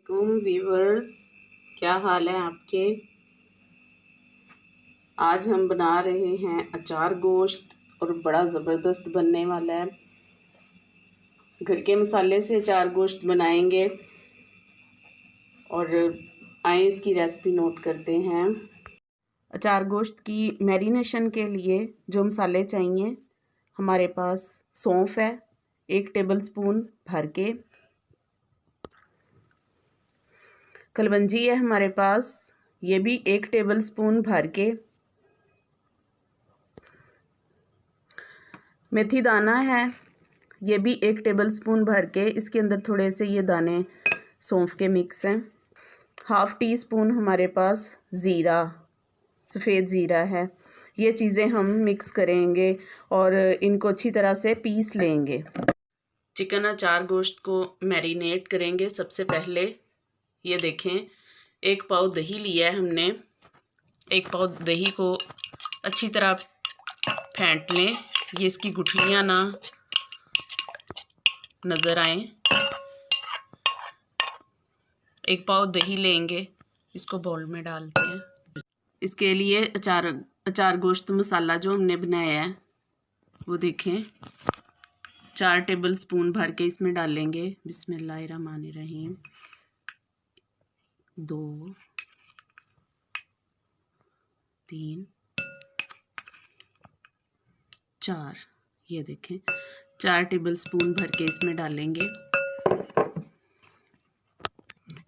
Viewers, क्या हाल है आपके। आज हम बना रहे हैं अचार गोश्त और बड़ा ज़बरदस्त बनने वाला है। घर के मसाले से अचार गोश्त बनाएंगे और आइए इसकी रेसिपी नोट करते हैं। अचार गोश्त की मैरिनेशन के लिए जो मसाले चाहिए, हमारे पास सौंफ है 1 टेबलस्पून भर के, कलवंजी है हमारे पास, ये भी 1 टेबलस्पून भर के, मेथी दाना है ये भी 1 टेबलस्पून भर के, इसके अंदर थोड़े से ये दाने सौंफ के मिक्स हैं। 1/2 टीस्पून हमारे पास ज़ीरा, सफ़ेद ज़ीरा है। ये चीज़ें हम मिक्स करेंगे और इनको अच्छी तरह से पीस लेंगे। चिकन अचार गोश्त को मैरिनेट करेंगे। सबसे पहले ये देखें, 1 पाव दही लिया है हमने। 1 पाव दही को अच्छी तरह फेंट लें, ये इसकी गुठलियाँ ना नज़र आए। 1 पाव दही लेंगे, इसको बाउल में डालते हैं। इसके लिए अचार गोश्त मसाला जो हमने बनाया है वो देखें 4 टेबलस्पून भर के इसमें डालेंगे। बिस्मिल्लाहिर्रहमानिर्रहीम। 2 3 4, ये देखें 4 टेबलस्पून भर के इसमें डालेंगे।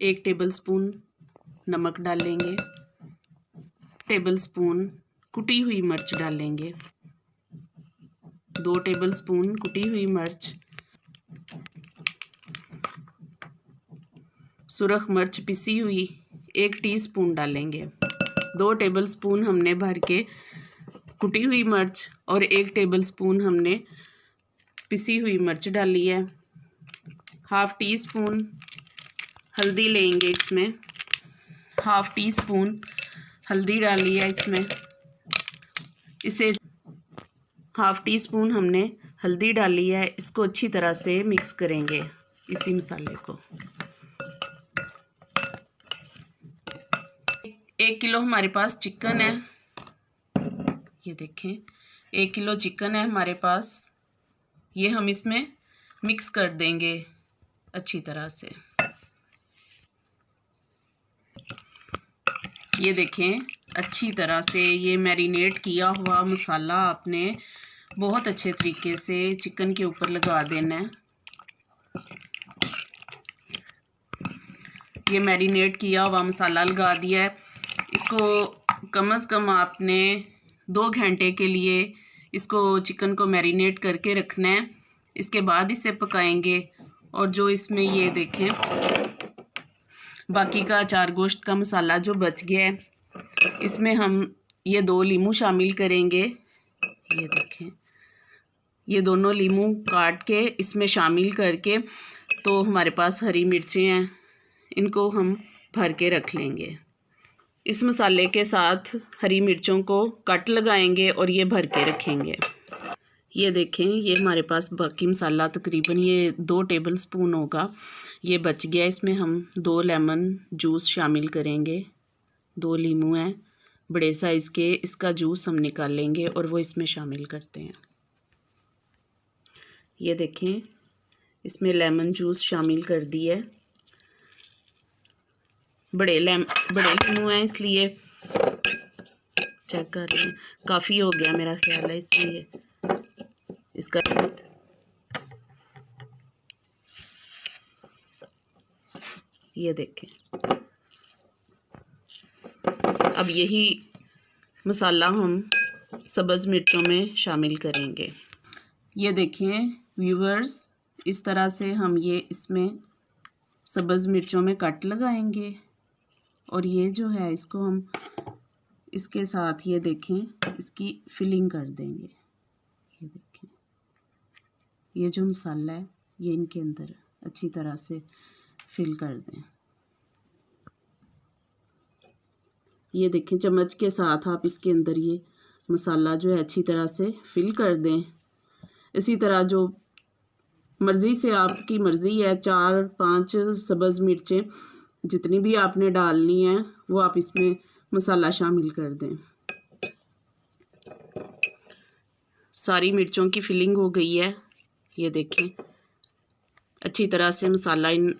1 टेबलस्पून नमक डालेंगे, टेबलस्पून कुटी हुई मिर्च डालेंगे, 2 टेबलस्पून कुटी हुई मिर्च, सुरख मिर्च पिसी हुई 1 टीस्पून डालेंगे। 2 टेबलस्पून हमने भर के कुटी हुई मिर्च और 1 टेबलस्पून हमने पिसी हुई मिर्च डाली है। 1/2 टीस्पून हल्दी लेंगे, इसमें 1/2 टीस्पून हल्दी डाली है इसमें। इसे 1/2 टीस्पून हमने हल्दी डाली है, इसको अच्छी तरह से मिक्स करेंगे इसी मसाले को। 1 किलो हमारे पास चिकन है, ये देखें 1 किलो चिकन है हमारे पास। ये हम इसमें मिक्स कर देंगे अच्छी तरह से। ये देखें अच्छी तरह से ये मैरिनेट किया हुआ मसाला आपने बहुत अच्छे तरीके से चिकन के ऊपर लगा देना है। ये मैरिनेट किया हुआ मसाला लगा दिया है। इसको कम से कम आपने 2 घंटे के लिए इसको चिकन को मैरिनेट करके रखना है। इसके बाद इसे पकाएंगे। और जो इसमें ये देखें बाकी का अचार गोश्त का मसाला जो बच गया है, इसमें हम ये 2 लीमू शामिल करेंगे। ये देखें ये दोनों लीमू काट के इसमें शामिल करके, तो हमारे पास हरी मिर्चें हैं, इनको हम भर के रख लेंगे। इस मसाले के साथ हरी मिर्चों को कट लगाएंगे और ये भर के रखेंगे। ये देखें ये हमारे पास बाकी मसाला तकरीबन ये 2 टेबलस्पून होगा, ये बच गया। इसमें हम 2 लेमन जूस शामिल करेंगे। 2 लीमू हैं बड़े साइज़ के, इसका जूस हम निकालेंगे और वो इसमें शामिल करते हैं। ये देखें इसमें लेमन जूस शामिल कर दिया है। बड़े लीमू हैं इसलिए चेक कर रहे हैं, काफ़ी हो गया मेरा ख्याल है इसलिए इसका। ये देखें अब यही मसाला हम सब्ज़ मिर्चों में शामिल करेंगे। ये देखें व्यूवर्स, इस तरह से हम ये इसमें सब्ज़ मिर्चों में कट लगाएंगे और ये जो है इसको हम इसके साथ ये देखें इसकी फिलिंग कर देंगे। ये देखें ये जो मसाला है ये इनके अंदर अच्छी तरह से फिल कर दें। ये देखें चम्मच के साथ आप इसके अंदर ये मसाला जो है अच्छी तरह से फिल कर दें। इसी तरह जो मर्ज़ी से, आपकी मर्ज़ी है, 4-5 सब्ज़ मिर्चें जितनी भी आपने डालनी है वो आप इसमें मसाला शामिल कर दें। सारी मिर्चों की फिलिंग हो गई है, ये देखें। अच्छी तरह से मसाला इन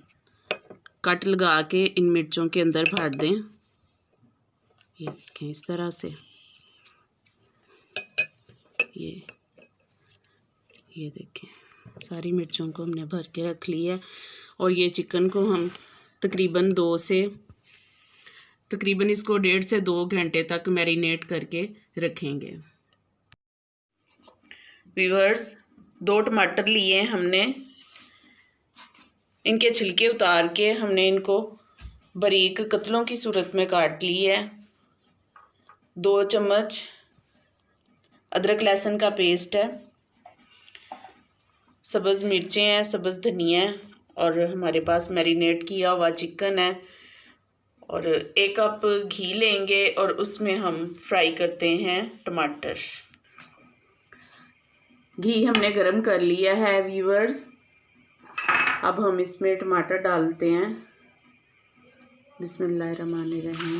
कट लगा के इन मिर्चों के अंदर भर दें। ये देखें इस तरह से। ये देखें सारी मिर्चों को हमने भर के रख ली है। और ये चिकन को हम तकरीबन इसको 1.5 से 2 घंटे तक मैरिनेट करके रखेंगे। व्यूअर्स, 2 टमाटर लिए हमने, इनके छिलके उतार के हमने इनको बारीक कतलों की सूरत में काट ली है। 2 चम्मच अदरक लहसुन का पेस्ट है, सब्ज़ मिर्चें हैं, सब्ज़ धनिया है, और हमारे पास मैरिनेट किया हुआ चिकन है। और 1 कप घी लेंगे और उसमें हम फ्राई करते हैं टमाटर। घी हमने गरम कर लिया है व्यूअर्स। अब हम इसमें टमाटर डालते हैं। बिस्मिल्लाहिर्रहमानिर्रहीम।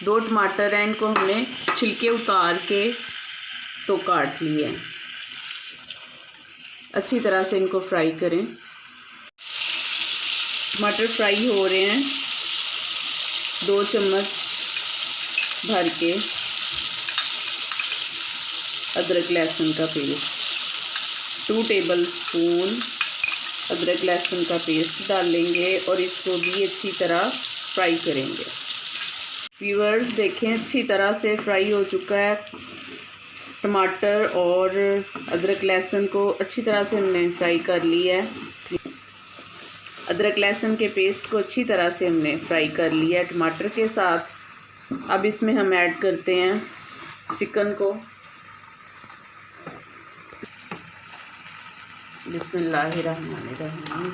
2 टमाटर हैं, इनको हमने छिलके उतार के तो काट लिए हैं। अच्छी तरह से इनको फ्राई करें। टमाटर फ्राई हो रहे हैं। 2 चम्मच भर के अदरक लहसुन का पेस्ट, 2 टेबलस्पून अदरक लहसुन का पेस्ट डालेंगे और इसको भी अच्छी तरह फ्राई करेंगे। व्यूअर्स देखें अच्छी तरह से फ्राई हो चुका है। टमाटर और अदरक लहसुन को अच्छी तरह से हमने फ्राई कर लिया है। अदरक लहसुन के पेस्ट को अच्छी तरह से हमने फ्राई कर लिया है टमाटर के साथ। अब इसमें हम ऐड करते हैं चिकन को। बिस्मिल्लाहिर्रहमानिर्रहीम।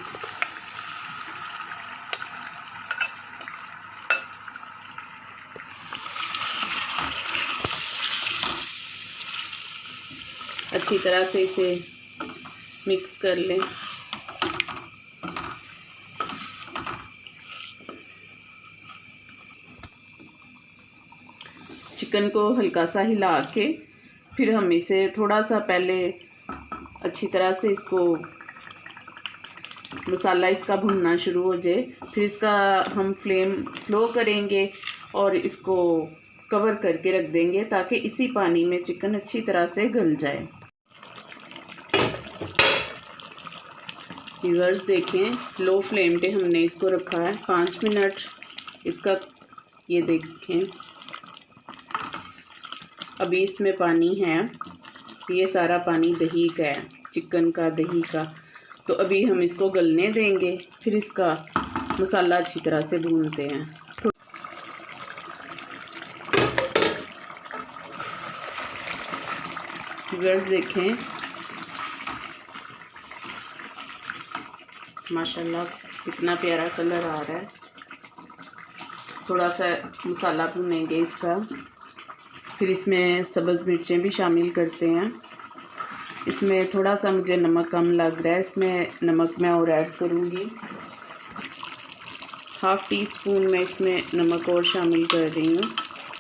अच्छी तरह से इसे मिक्स कर लें। चिकन को हल्का सा हिला के फिर हम इसे थोड़ा सा पहले अच्छी तरह से इसको मसाला इसका भुनना शुरू हो जाए, फिर इसका हम फ्लेम स्लो करेंगे और इसको कवर करके रख देंगे ताकि इसी पानी में चिकन अच्छी तरह से गल जाए। व्यूअर्स देखें लो फ्लेम पे हमने इसको रखा है 5 मिनट। इसका ये देखें अभी इसमें पानी है, ये सारा पानी दही का है, चिकन का, दही का। तो अभी हम इसको गलने देंगे, फिर इसका मसाला अच्छी तरह से भूनते हैं। व्यूअर्स देखें माशाल्लाह कितना प्यारा कलर आ रहा है। थोड़ा सा मसाला भूनेंगे इसका, फिर इसमें सब्ज़ मिर्चें भी शामिल करते हैं। इसमें थोड़ा सा मुझे नमक कम लग रहा है, इसमें नमक मैं और ऐड करूँगी। 1/2 टीस्पून मैं इसमें नमक और शामिल कर रही हूँ।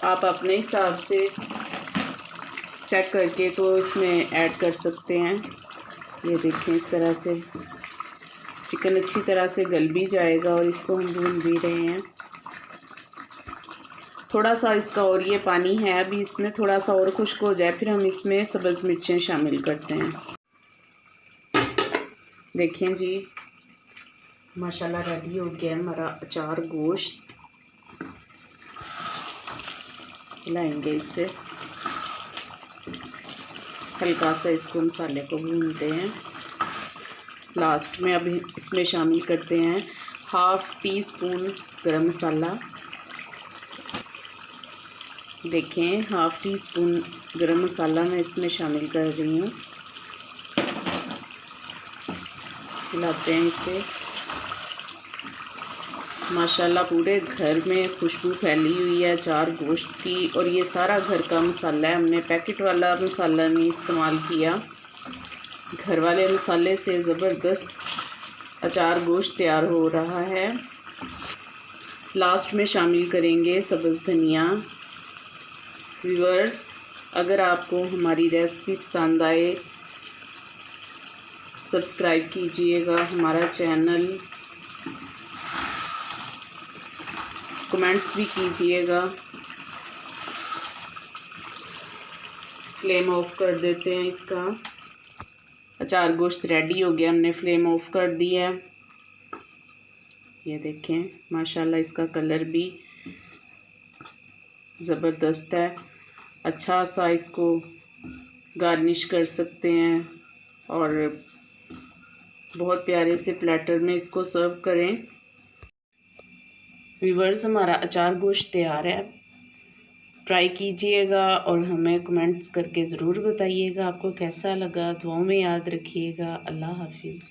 आप अपने हिसाब से चेक करके तो इसमें ऐड कर सकते हैं। ये देखें इस तरह से चिकन अच्छी तरह से गल भी जाएगा और इसको हम भून भी रहे हैं। थोड़ा सा इसका और ये पानी है, अभी इसमें थोड़ा सा और खुश्क हो जाए फिर हम इसमें सब्ज़ मिर्चें शामिल करते हैं। देखें जी माशाल्लाह रेडी हो गया है हमारा अचार गोश्त। हिलाएंगे इससे, हल्का सा इसको मसाले को भूनते हैं। लास्ट में अभी इसमें शामिल करते हैं 1/2 टीस्पून गरम मसाला। देखें 1/2 टीस्पून गरम मसाला मैं इसमें शामिल कर रही हूँ। हिलाते हैं इसे। माशाल्लाह पूरे घर में खुशबू फैली हुई है अचार गोश्त की, और ये सारा घर का मसाला है, हमने पैकेट वाला मसाला नहीं इस्तेमाल किया। घर वाले मसाले से ज़बरदस्त अचार गोश्त तैयार हो रहा है। लास्ट में शामिल करेंगे सब्ज़ धनिया। व्यूअर्स, अगर आपको हमारी रेसिपी पसंद आए, सब्सक्राइब कीजिएगा हमारा चैनल, कमेंट्स भी कीजिएगा। फ्लेम ऑफ कर देते हैं इसका। अचार गोश्त रेडी हो गया, हमने फ्लेम ऑफ कर दिया है। ये देखें माशाल्लाह इसका कलर भी ज़बरदस्त है। अच्छा सा इसको गार्निश कर सकते हैं और बहुत प्यारे से प्लेटर में इसको सर्व करें। व्यूअर्स, हमारा अचार गोश्त तैयार है। ट्राई कीजिएगा और हमें कमेंट्स करके ज़रूर बताइएगा आपको कैसा लगा। दुआओं में याद रखिएगा। अल्लाह हाफिज़।